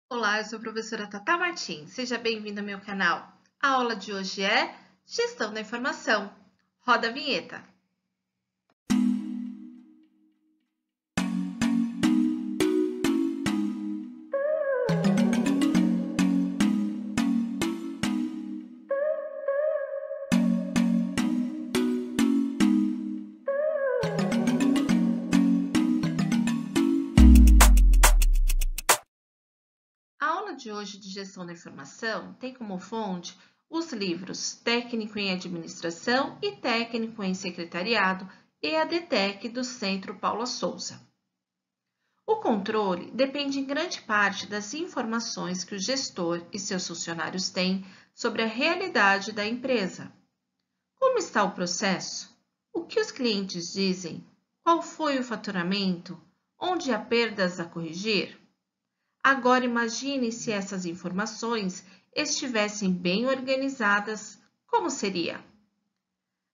Olá, eu sou a professora Tata Martins. Seja bem-vindo ao meu canal. A aula de hoje é Gestão da Informação. Roda a vinheta. A aula de hoje de Gestão da Informação tem como fonte os livros Técnico em Administração e Técnico em Secretariado EAD-TEC do Centro Paula Souza. O controle depende em grande parte das informações que o gestor e seus funcionários têm sobre a realidade da empresa. Como está o processo? O que os clientes dizem? Qual foi o faturamento? Onde há perdas a corrigir? Agora imagine se essas informações estivessem bem organizadas, como seria?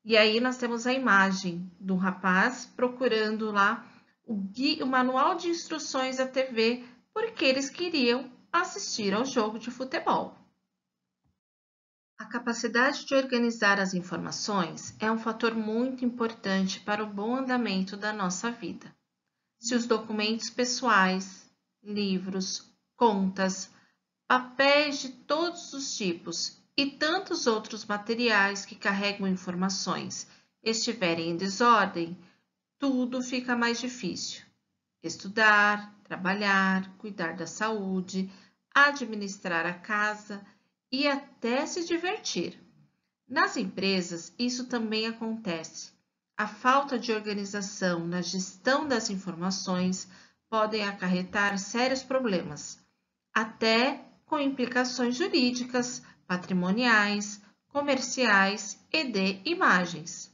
E aí nós temos a imagem do rapaz procurando lá o manual de instruções da TV, porque eles queriam assistir ao jogo de futebol. A capacidade de organizar as informações é um fator muito importante para o bom andamento da nossa vida. Se os documentos pessoais, livros, contas, papéis de todos os tipos e tantos outros materiais que carregam informações estiverem em desordem, tudo fica mais difícil. Estudar, trabalhar, cuidar da saúde, administrar a casa e até se divertir. Nas empresas, isso também acontece. A falta de organização na gestão das informações podem acarretar sérios problemas, até com implicações jurídicas, patrimoniais, comerciais e de imagens.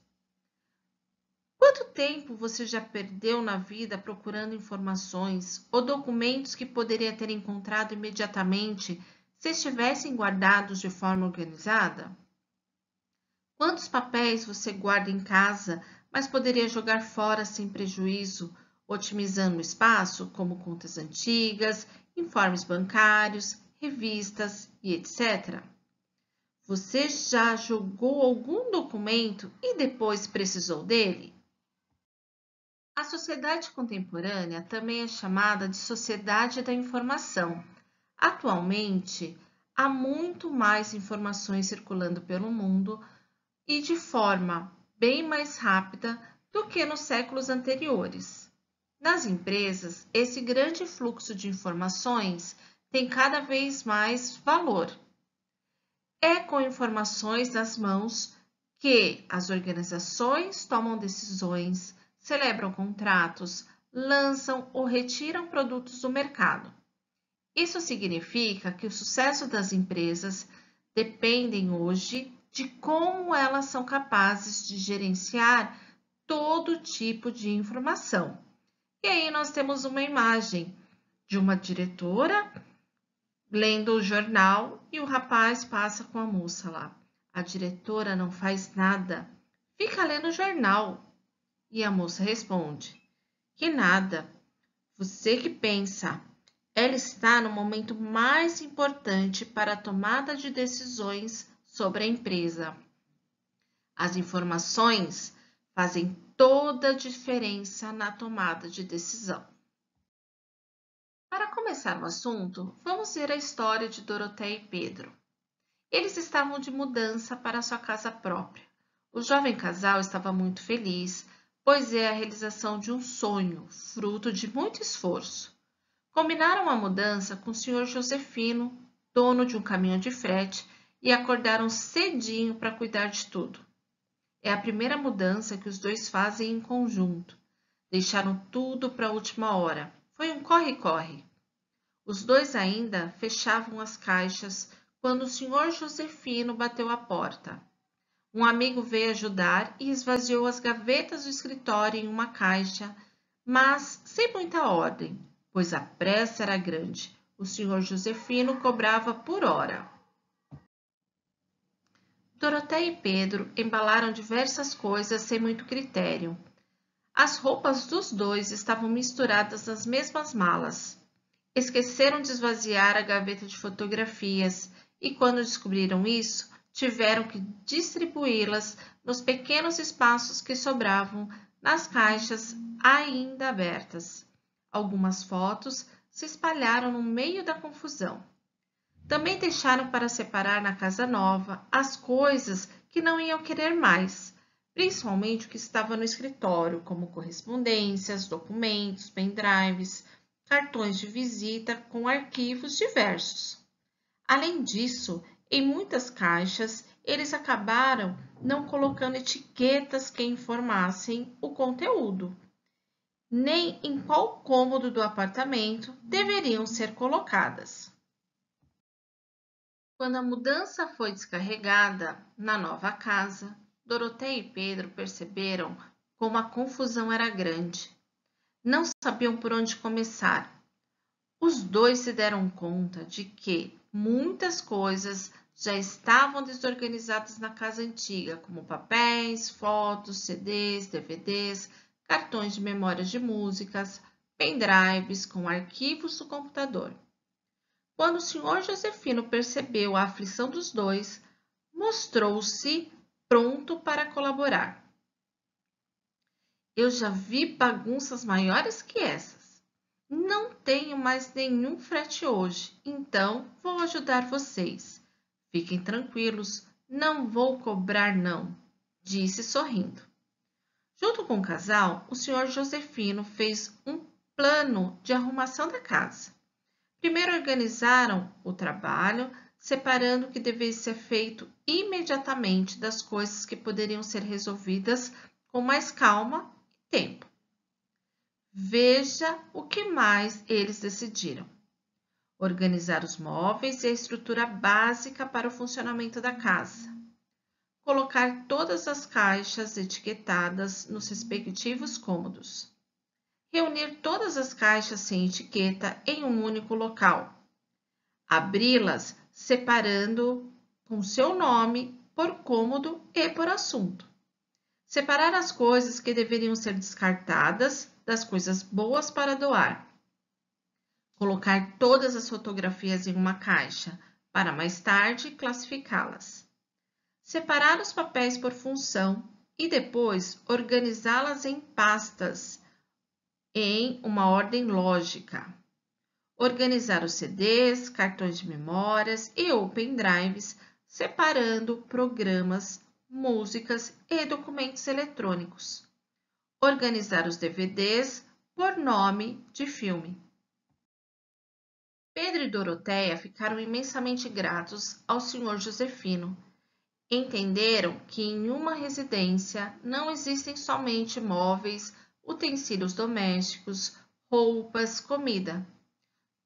Quanto tempo você já perdeu na vida procurando informações ou documentos que poderia ter encontrado imediatamente se estivessem guardados de forma organizada? Quantos papéis você guarda em casa, mas poderia jogar fora sem prejuízo, otimizando o espaço, como contas antigas, informes bancários, revistas e etc. Você já jogou algum documento e depois precisou dele? A sociedade contemporânea também é chamada de sociedade da informação. Atualmente, há muito mais informações circulando pelo mundo e de forma bem mais rápida do que nos séculos anteriores. Nas empresas, esse grande fluxo de informações tem cada vez mais valor. É com informações nas mãos que as organizações tomam decisões, celebram contratos, lançam ou retiram produtos do mercado. Isso significa que o sucesso das empresas dependem hoje de como elas são capazes de gerenciar todo tipo de informação. E aí nós temos uma imagem de uma diretora lendo o jornal e o rapaz passa com a moça lá. A diretora não faz nada, fica lendo o jornal. E a moça responde: que nada, você que pensa. Ela está no momento mais importante para a tomada de decisões sobre a empresa. As informações fazem toda a diferença na tomada de decisão. Para começar o assunto, vamos ver a história de Doroteia e Pedro. Eles estavam de mudança para sua casa própria. O jovem casal estava muito feliz, pois é a realização de um sonho, fruto de muito esforço. Combinaram a mudança com o Sr. Josefino, dono de um caminhão de frete, e acordaram cedinho para cuidar de tudo. É a primeira mudança que os dois fazem em conjunto. Deixaram tudo para a última hora. Foi um corre-corre. Os dois ainda fechavam as caixas quando o Sr. Josefino bateu à porta. Um amigo veio ajudar e esvaziou as gavetas do escritório em uma caixa, mas sem muita ordem, pois a pressa era grande. O Sr. Josefino cobrava por hora. Doroteia e Pedro embalaram diversas coisas sem muito critério. As roupas dos dois estavam misturadas nas mesmas malas. Esqueceram de esvaziar a gaveta de fotografias e, quando descobriram isso, tiveram que distribuí-las nos pequenos espaços que sobravam nas caixas ainda abertas. Algumas fotos se espalharam no meio da confusão. Também deixaram para separar na casa nova as coisas que não iam querer mais, principalmente o que estava no escritório, como correspondências, documentos, pendrives, cartões de visita com arquivos diversos. Além disso, em muitas caixas, eles acabaram não colocando etiquetas que informassem o conteúdo, nem em qual cômodo do apartamento deveriam ser colocadas. Quando a mudança foi descarregada na nova casa, Doroteia e Pedro perceberam como a confusão era grande. Não sabiam por onde começar. Os dois se deram conta de que muitas coisas já estavam desorganizadas na casa antiga, como papéis, fotos, CDs, DVDs, cartões de memória de músicas, pendrives com arquivos do computador. Quando o Sr. Josefino percebeu a aflição dos dois, mostrou-se pronto para colaborar. Eu já vi bagunças maiores que essas. Não tenho mais nenhum frete hoje, então vou ajudar vocês. Fiquem tranquilos, não vou cobrar não, disse sorrindo. Junto com o casal, o Sr. Josefino fez um plano de arrumação da casa. Primeiro organizaram o trabalho, separando o que deveria ser feito imediatamente das coisas que poderiam ser resolvidas com mais calma e tempo. Veja o que mais eles decidiram. Organizar os móveis e a estrutura básica para o funcionamento da casa. Colocar todas as caixas etiquetadas nos respectivos cômodos. Reunir todas as caixas sem etiqueta em um único local. Abri-las separando com seu nome por cômodo e por assunto. Separar as coisas que deveriam ser descartadas das coisas boas para doar. Colocar todas as fotografias em uma caixa para mais tarde classificá-las. Separar os papéis por função e depois organizá-las em pastas em uma ordem lógica. Organizar os CDs, cartões de memórias e ou pendrives, separando programas, músicas e documentos eletrônicos. Organizar os DVDs por nome de filme. Pedro e Doroteia ficaram imensamente gratos ao Sr. Josefino. Entenderam que em uma residência não existem somente móveis, utensílios domésticos, roupas, comida.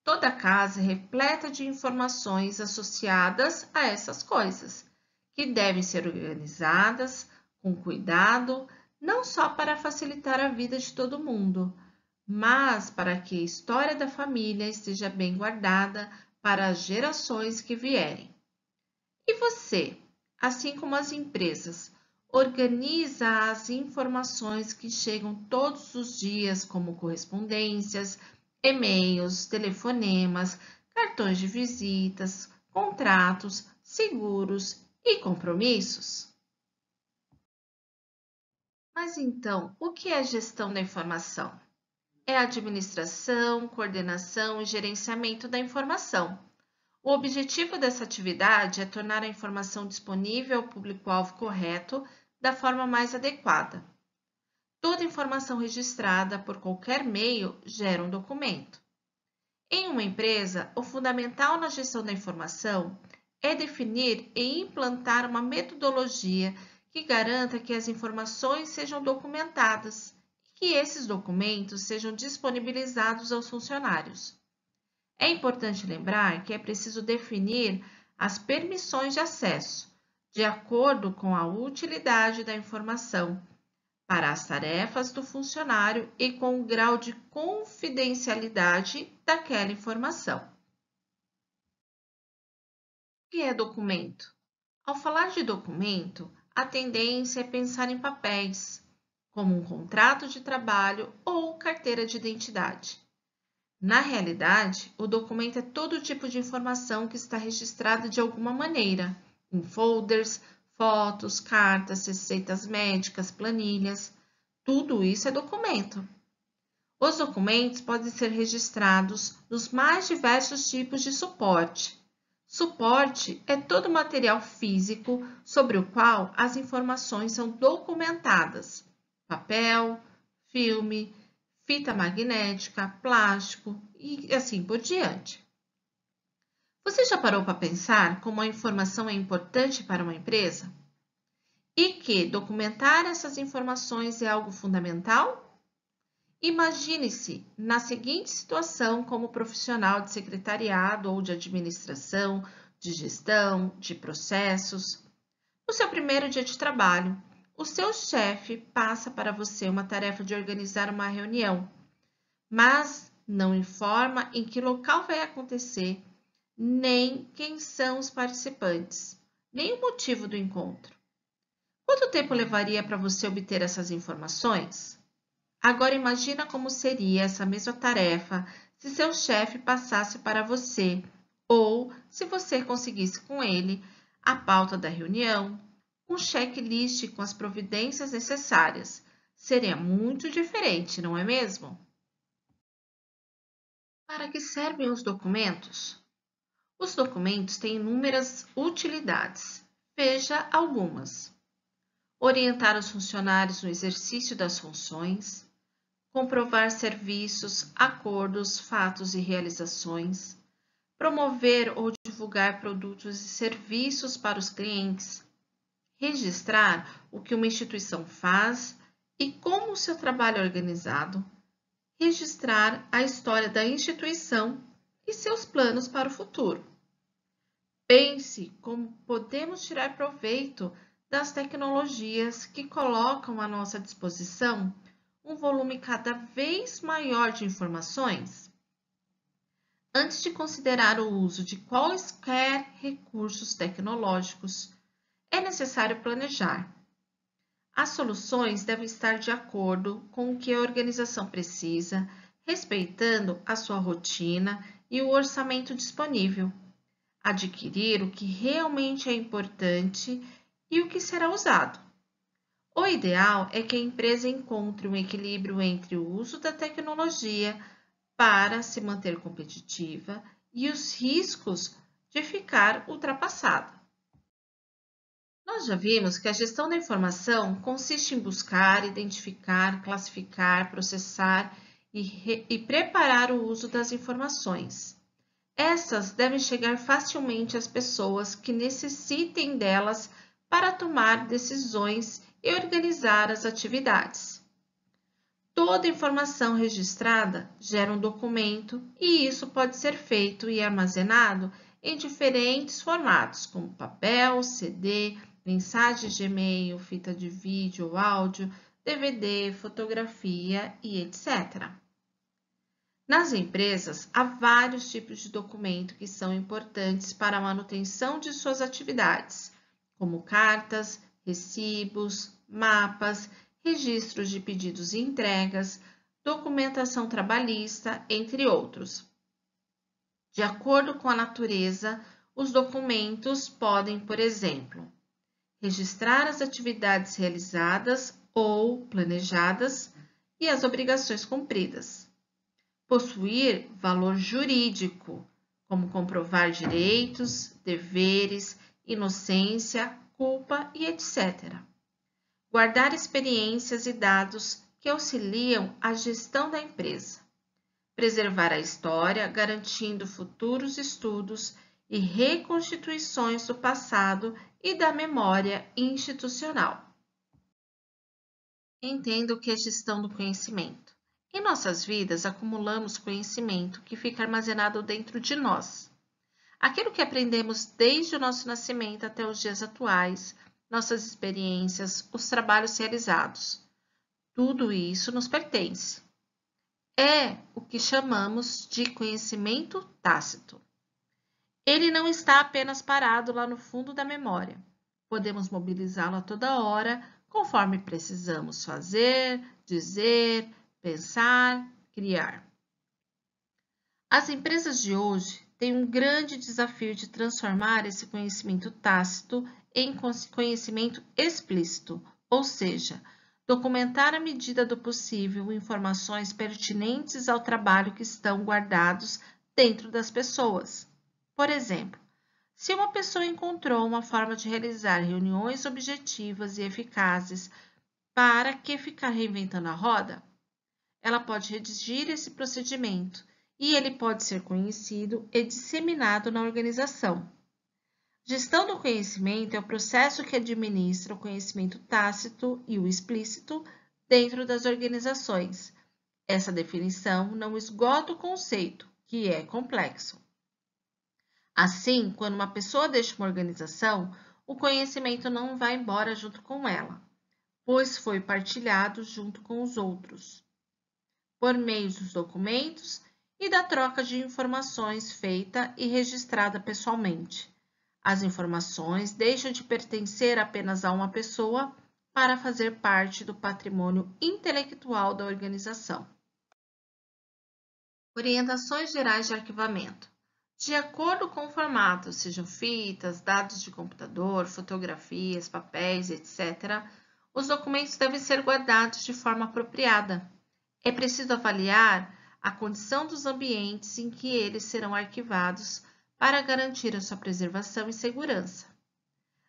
Toda a casa é repleta de informações associadas a essas coisas, que devem ser organizadas com cuidado, não só para facilitar a vida de todo mundo, mas para que a história da família esteja bem guardada para as gerações que vierem. E você, assim como as empresas, organiza as informações que chegam todos os dias, como correspondências, e-mails, telefonemas, cartões de visitas, contratos, seguros e compromissos. Mas então, o que é gestão da informação? É a administração, coordenação e gerenciamento da informação. O objetivo dessa atividade é tornar a informação disponível ao público-alvo correto da forma mais adequada. Toda informação registrada por qualquer meio gera um documento. Em uma empresa, o fundamental na gestão da informação é definir e implantar uma metodologia que garanta que as informações sejam documentadas e que esses documentos sejam disponibilizados aos funcionários. É importante lembrar que é preciso definir as permissões de acesso, de acordo com a utilidade da informação, para as tarefas do funcionário e com o grau de confidencialidade daquela informação. O que é documento? Ao falar de documento, a tendência é pensar em papéis, como um contrato de trabalho ou carteira de identidade. Na realidade, o documento é todo tipo de informação que está registrada de alguma maneira, em folders, fotos, cartas, receitas médicas, planilhas. Tudo isso é documento. Os documentos podem ser registrados nos mais diversos tipos de suporte. Suporte é todo material físico sobre o qual as informações são documentadas: papel, filme, fita magnética, plástico e assim por diante. Você já parou para pensar como a informação é importante para uma empresa? E que documentar essas informações é algo fundamental? Imagine-se na seguinte situação como profissional de secretariado ou de administração, de gestão, de processos. No seu primeiro dia de trabalho, o seu chefe passa para você uma tarefa de organizar uma reunião, mas não informa em que local vai acontecer, nem quem são os participantes, nem o motivo do encontro. Quanto tempo levaria para você obter essas informações? Agora imagina como seria essa mesma tarefa se seu chefe passasse para você ou se você conseguisse com ele a pauta da reunião, um checklist com as providências necessárias. Seria muito diferente, não é mesmo? Para que servem os documentos? Os documentos têm inúmeras utilidades. Veja algumas: orientar os funcionários no exercício das funções, comprovar serviços, acordos, fatos e realizações, promover ou divulgar produtos e serviços para os clientes, registrar o que uma instituição faz e como o seu trabalho é organizado, registrar a história da instituição e seus planos para o futuro. Pense como podemos tirar proveito das tecnologias que colocam à nossa disposição um volume cada vez maior de informações. Antes de considerar o uso de quaisquer recursos tecnológicos, é necessário planejar. As soluções devem estar de acordo com o que a organização precisa, respeitando a sua rotina e o orçamento disponível. Adquirir o que realmente é importante e o que será usado. O ideal é que a empresa encontre um equilíbrio entre o uso da tecnologia para se manter competitiva e os riscos de ficar ultrapassada. Nós já vimos que a gestão da informação consiste em buscar, identificar, classificar, processar e preparar o uso das informações. Essas devem chegar facilmente às pessoas que necessitem delas para tomar decisões e organizar as atividades. Toda informação registrada gera um documento e isso pode ser feito e armazenado em diferentes formatos, como papel, CD, mensagens de e-mail, fita de vídeo, áudio, DVD, fotografia e etc. Nas empresas, há vários tipos de documento que são importantes para a manutenção de suas atividades, como cartas, recibos, mapas, registros de pedidos e entregas, documentação trabalhista, entre outros. De acordo com a natureza, os documentos podem, por exemplo, registrar as atividades realizadas ou planejadas e as obrigações cumpridas. Possuir valor jurídico, como comprovar direitos, deveres, inocência, culpa e etc. Guardar experiências e dados que auxiliam a gestão da empresa. Preservar a história, garantindo futuros estudos e reconstituições do passado e da memória institucional. Entenda o que é gestão do conhecimento. Em nossas vidas, acumulamos conhecimento que fica armazenado dentro de nós. Aquilo que aprendemos desde o nosso nascimento até os dias atuais, nossas experiências, os trabalhos realizados. Tudo isso nos pertence. É o que chamamos de conhecimento tácito. Ele não está apenas parado lá no fundo da memória. Podemos mobilizá-lo a toda hora, conforme precisamos fazer, dizer, pensar, criar. As empresas de hoje têm um grande desafio de transformar esse conhecimento tácito em conhecimento explícito, ou seja, documentar à medida do possível informações pertinentes ao trabalho que estão guardados dentro das pessoas. Por exemplo, se uma pessoa encontrou uma forma de realizar reuniões objetivas e eficazes, para que ficar reinventando a roda? Ela pode redigir esse procedimento e ele pode ser conhecido e disseminado na organização. Gestão do conhecimento é o processo que administra o conhecimento tácito e o explícito dentro das organizações. Essa definição não esgota o conceito, que é complexo. Assim, quando uma pessoa deixa uma organização, o conhecimento não vai embora junto com ela, pois foi partilhado junto com os outros, por meio dos documentos e da troca de informações feita e registrada pessoalmente. As informações deixam de pertencer apenas a uma pessoa para fazer parte do patrimônio intelectual da organização. Orientações gerais de arquivamento. De acordo com o formato, sejam fitas, dados de computador, fotografias, papéis, etc., os documentos devem ser guardados de forma apropriada. É preciso avaliar a condição dos ambientes em que eles serão arquivados para garantir a sua preservação e segurança.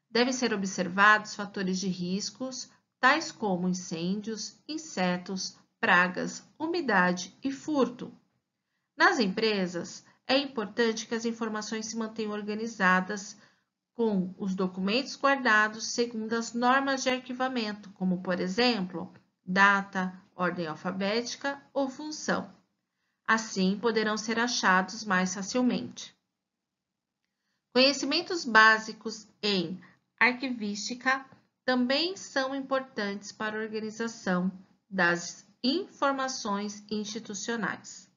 Devem ser observados fatores de riscos, tais como incêndios, insetos, pragas, umidade e furto. Nas empresas, é importante que as informações se mantenham organizadas com os documentos guardados segundo as normas de arquivamento, como, por exemplo, data, ordem alfabética ou função. Assim, poderão ser achados mais facilmente. Conhecimentos básicos em arquivística também são importantes para a organização das informações institucionais.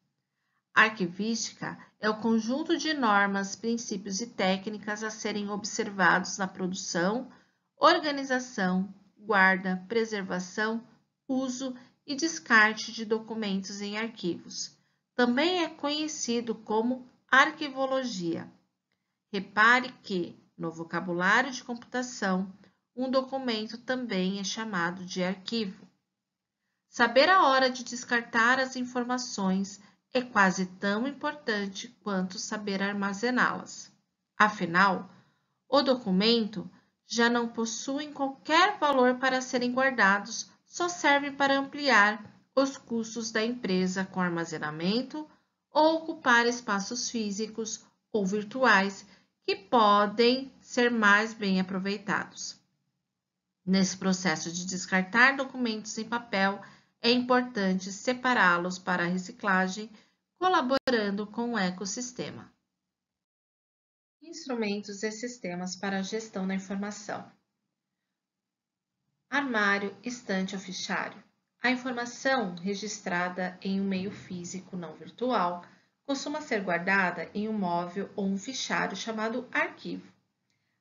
A arquivística é o conjunto de normas, princípios e técnicas a serem observados na produção, organização, guarda, preservação, uso e descarte de documentos em arquivos. Também é conhecido como arquivologia. Repare que, no vocabulário de computação, um documento também é chamado de arquivo. Saber a hora de descartar as informações é quase tão importante quanto saber armazená-las. Afinal, o documento já não possui qualquer valor para serem guardados, só serve para ampliar os custos da empresa com armazenamento ou ocupar espaços físicos ou virtuais que podem ser mais bem aproveitados. Nesse processo de descartar documentos em papel, é importante separá-los para a reciclagem, colaborando com o ecossistema. Instrumentos e sistemas para a gestão da informação. Armário, estante ou fichário. A informação registrada em um meio físico não virtual costuma ser guardada em um móvel ou um fichário chamado arquivo.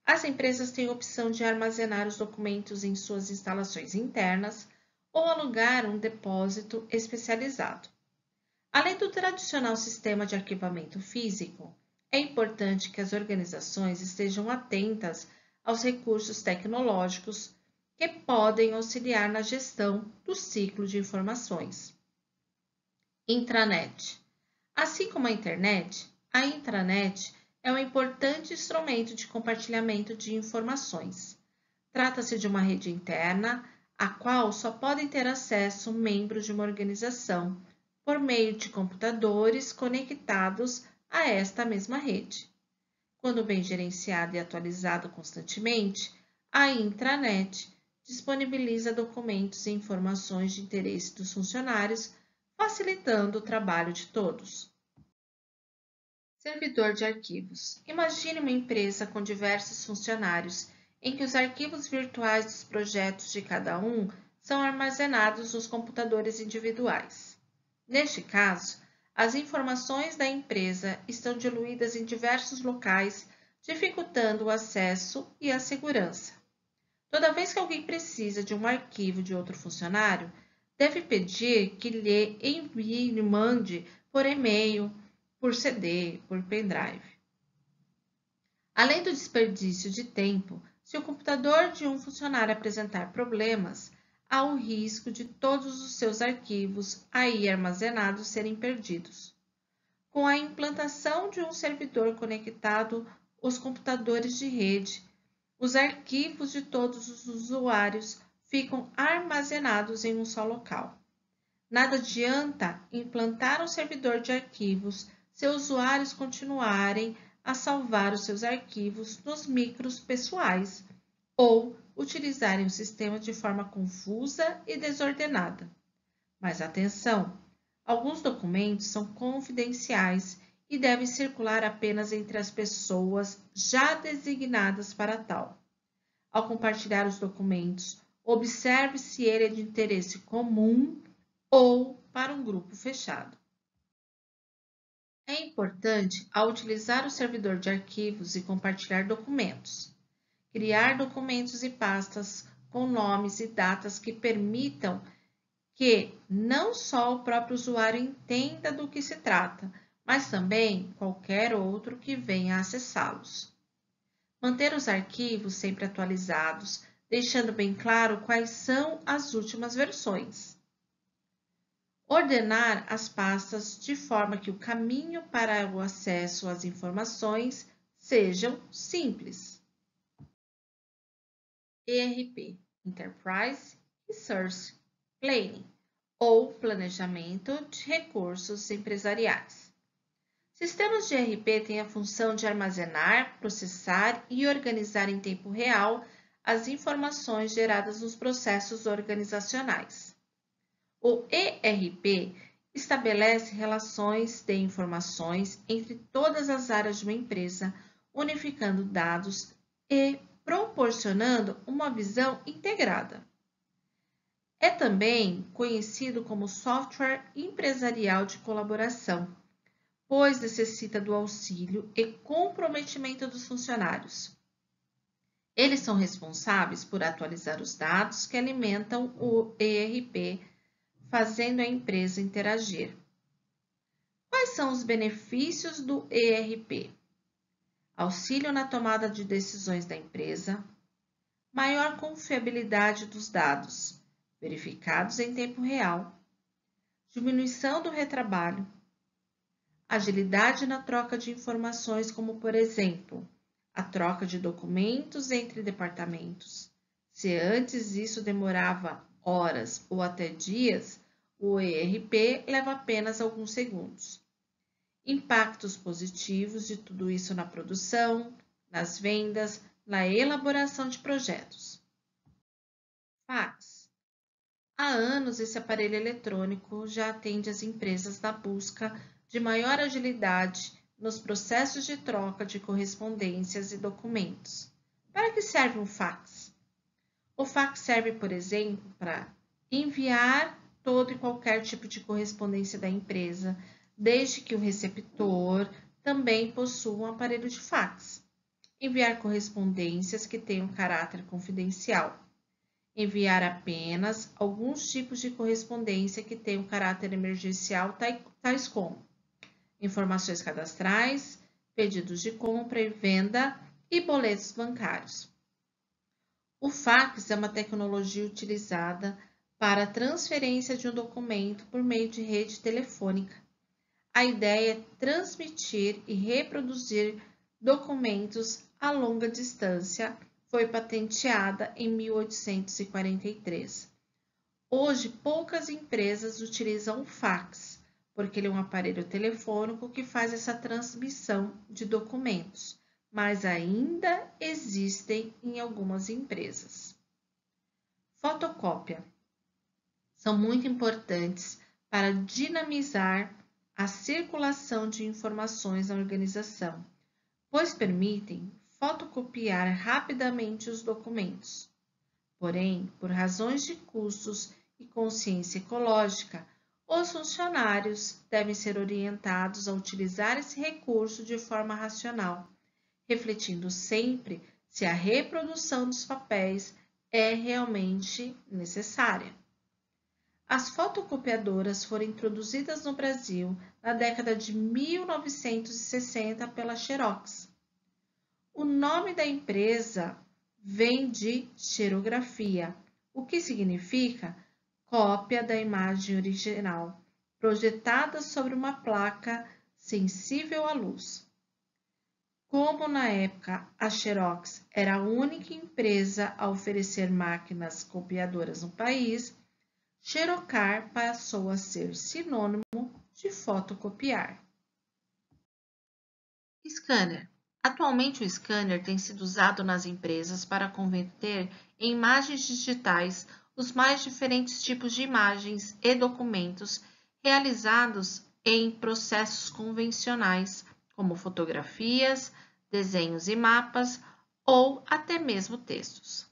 As empresas têm a opção de armazenar os documentos em suas instalações internas ou alugar um depósito especializado. Além do tradicional sistema de arquivamento físico, é importante que as organizações estejam atentas aos recursos tecnológicos que podem auxiliar na gestão do ciclo de informações. Intranet. Assim como a intranet é um importante instrumento de compartilhamento de informações. Trata-se de uma rede interna, a qual só podem ter acesso membros de uma organização, por meio de computadores conectados a esta mesma rede. Quando bem gerenciado e atualizado constantemente, a intranet disponibiliza documentos e informações de interesse dos funcionários, facilitando o trabalho de todos. Servidor de arquivos. Imagine uma empresa com diversos funcionários, em que os arquivos virtuais dos projetos de cada um são armazenados nos computadores individuais. Neste caso, as informações da empresa estão diluídas em diversos locais, dificultando o acesso e a segurança. Toda vez que alguém precisa de um arquivo de outro funcionário, deve pedir que lhe envie e mande por e-mail, por CD, por pendrive. Além do desperdício de tempo, se o computador de um funcionário apresentar problemas, há o risco de todos os seus arquivos aí armazenados serem perdidos. Com a implantação de um servidor conectado aos computadores de rede, os arquivos de todos os usuários ficam armazenados em um só local. Nada adianta implantar um servidor de arquivos se usuários continuarem a salvar os seus arquivos nos micros pessoais ou utilizarem o sistema de forma confusa e desordenada. Mas atenção! Alguns documentos são confidenciais e devem circular apenas entre as pessoas já designadas para tal. Ao compartilhar os documentos, observe se ele é de interesse comum ou para um grupo fechado. É importante, ao utilizar o servidor de arquivos e compartilhar documentos, criar documentos e pastas com nomes e datas que permitam que não só o próprio usuário entenda do que se trata, mas também qualquer outro que venha acessá-los. Manter os arquivos sempre atualizados, deixando bem claro quais são as últimas versões. Ordenar as pastas de forma que o caminho para o acesso às informações sejam simples. ERP, Enterprise Resource Planning, ou Planejamento de Recursos Empresariais. Sistemas de ERP têm a função de armazenar, processar e organizar em tempo real as informações geradas nos processos organizacionais. O ERP estabelece relações de informações entre todas as áreas de uma empresa, unificando dados e proporcionando uma visão integrada. É também conhecido como software empresarial de colaboração, pois necessita do auxílio e comprometimento dos funcionários. Eles são responsáveis por atualizar os dados que alimentam o ERP, fazendo a empresa interagir. Quais são os benefícios do ERP? Auxílio na tomada de decisões da empresa, maior confiabilidade dos dados, verificados em tempo real, diminuição do retrabalho, agilidade na troca de informações, como, por exemplo, a troca de documentos entre departamentos. Se antes isso demorava horas ou até dias, o ERP leva apenas alguns segundos. Impactos positivos de tudo isso na produção, nas vendas, na elaboração de projetos. Fax. Há anos, esse aparelho eletrônico já atende as empresas na busca de maior agilidade nos processos de troca de correspondências e documentos. Para que serve um fax? O fax serve, por exemplo, para enviar todo e qualquer tipo de correspondência da empresa, desde que o receptor também possua um aparelho de fax. Enviar correspondências que tenham caráter confidencial. Enviar apenas alguns tipos de correspondência que tenham caráter emergencial, tais como informações cadastrais, pedidos de compra e venda e boletos bancários. O fax é uma tecnologia utilizada para a transferência de um documento por meio de rede telefônica. A ideia é transmitir e reproduzir documentos a longa distância. Foi patenteada em 1843. Hoje, poucas empresas utilizam o fax, porque ele é um aparelho telefônico que faz essa transmissão de documentos, mas ainda existem em algumas empresas. Fotocópia. São muito importantes para dinamizar a circulação de informações na organização, pois permitem fotocopiar rapidamente os documentos. Porém, por razões de custos e consciência ecológica, os funcionários devem ser orientados a utilizar esse recurso de forma racional, refletindo sempre se a reprodução dos papéis é realmente necessária. As fotocopiadoras foram introduzidas no Brasil na década de 1960 pela Xerox. O nome da empresa vem de xerografia, o que significa cópia da imagem original, projetada sobre uma placa sensível à luz. Como na época a Xerox era a única empresa a oferecer máquinas copiadoras no país, xerocar passou a ser sinônimo de fotocopiar. Scanner. Atualmente o scanner tem sido usado nas empresas para converter em imagens digitais os mais diferentes tipos de imagens e documentos realizados em processos convencionais, como fotografias, desenhos e mapas ou até mesmo textos.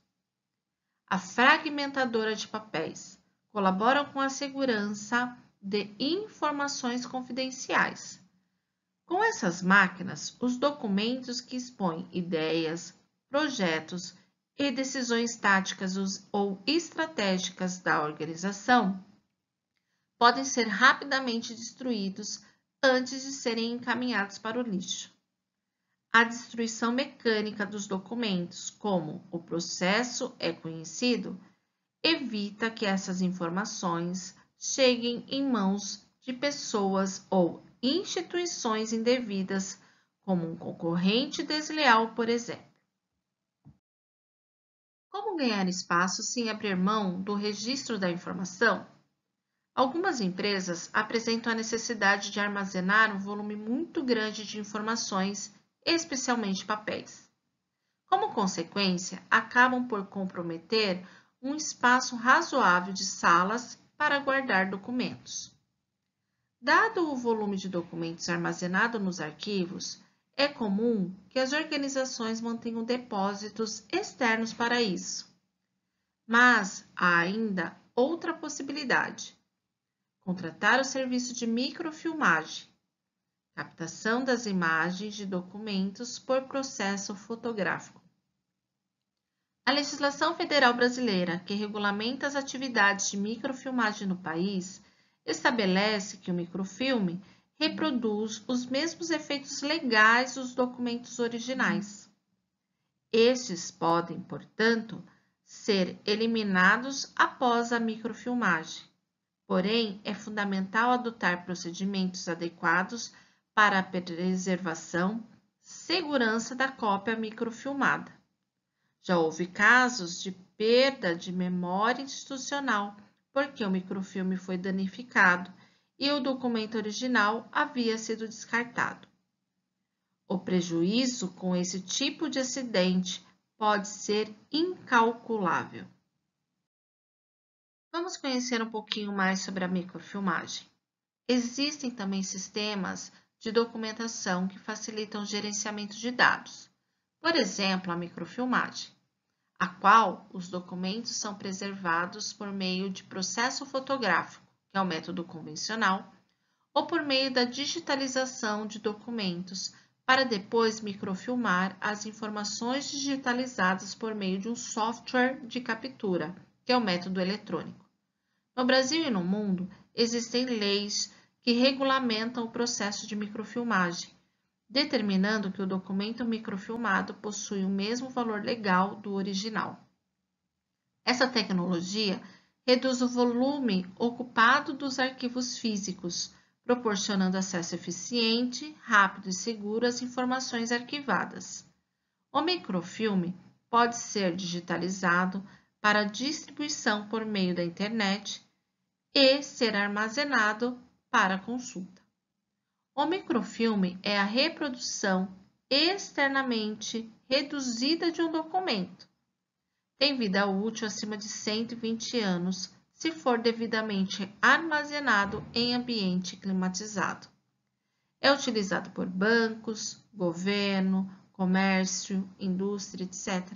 A fragmentadora de papéis colabora com a segurança de informações confidenciais. Com essas máquinas, os documentos que expõem ideias, projetos e decisões táticas ou estratégicas da organização podem ser rapidamente destruídos antes de serem encaminhados para o lixo. A destruição mecânica dos documentos, como o processo é conhecido, evita que essas informações cheguem em mãos de pessoas ou instituições indevidas, como um concorrente desleal, por exemplo. Como ganhar espaço sem abrir mão do registro da informação? Algumas empresas apresentam a necessidade de armazenar um volume muito grande de informações, especialmente papéis. Como consequência, acabam por comprometer um espaço razoável de salas para guardar documentos. Dado o volume de documentos armazenado nos arquivos, é comum que as organizações mantenham depósitos externos para isso. Mas há ainda outra possibilidade: contratar o serviço de microfilmagem, captação das imagens de documentos por processo fotográfico. A legislação federal brasileira, que regulamenta as atividades de microfilmagem no país, estabelece que o microfilme reproduz os mesmos efeitos legais dos documentos originais. Estes podem, portanto, ser eliminados após a microfilmagem. Porém, é fundamental adotar procedimentos adequados para a preservação e segurança da cópia microfilmada. Já houve casos de perda de memória institucional, porque o microfilme foi danificado e o documento original havia sido descartado. O prejuízo com esse tipo de acidente pode ser incalculável. Vamos conhecer um pouquinho mais sobre a microfilmagem. Existem também sistemas de documentação que facilitam o gerenciamento de dados. Por exemplo, a microfilmagem, a qual os documentos são preservados por meio de processo fotográfico, que é o método convencional, ou por meio da digitalização de documentos, para depois microfilmar as informações digitalizadas por meio de um software de captura, que é o método eletrônico. No Brasil e no mundo, existem leis que regulamentam o processo de microfilmagem, determinando que o documento microfilmado possui o mesmo valor legal do original. Essa tecnologia reduz o volume ocupado dos arquivos físicos, proporcionando acesso eficiente, rápido e seguro às informações arquivadas. O microfilme pode ser digitalizado para distribuição por meio da internet e ser armazenado para consulta. O microfilme é a reprodução externamente reduzida de um documento. Tem vida útil acima de 120 anos, se for devidamente armazenado em ambiente climatizado. É utilizado por bancos, governo, comércio, indústria, etc.,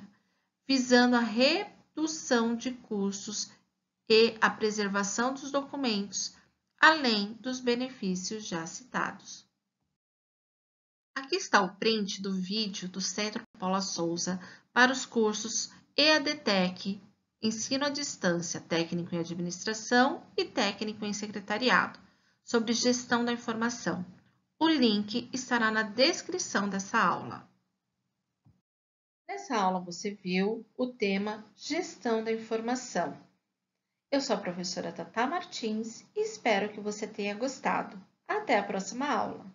visando a redução de custos e a preservação dos documentos, além dos benefícios já citados. Aqui está o print do vídeo do Centro Paula Souza para os cursos EADTech Ensino à distância, técnico em administração e técnico em secretariado, sobre gestão da informação. O link estará na descrição dessa aula. Nessa aula você viu o tema Gestão da Informação. Eu sou a professora Tatá Martins e espero que você tenha gostado. Até a próxima aula!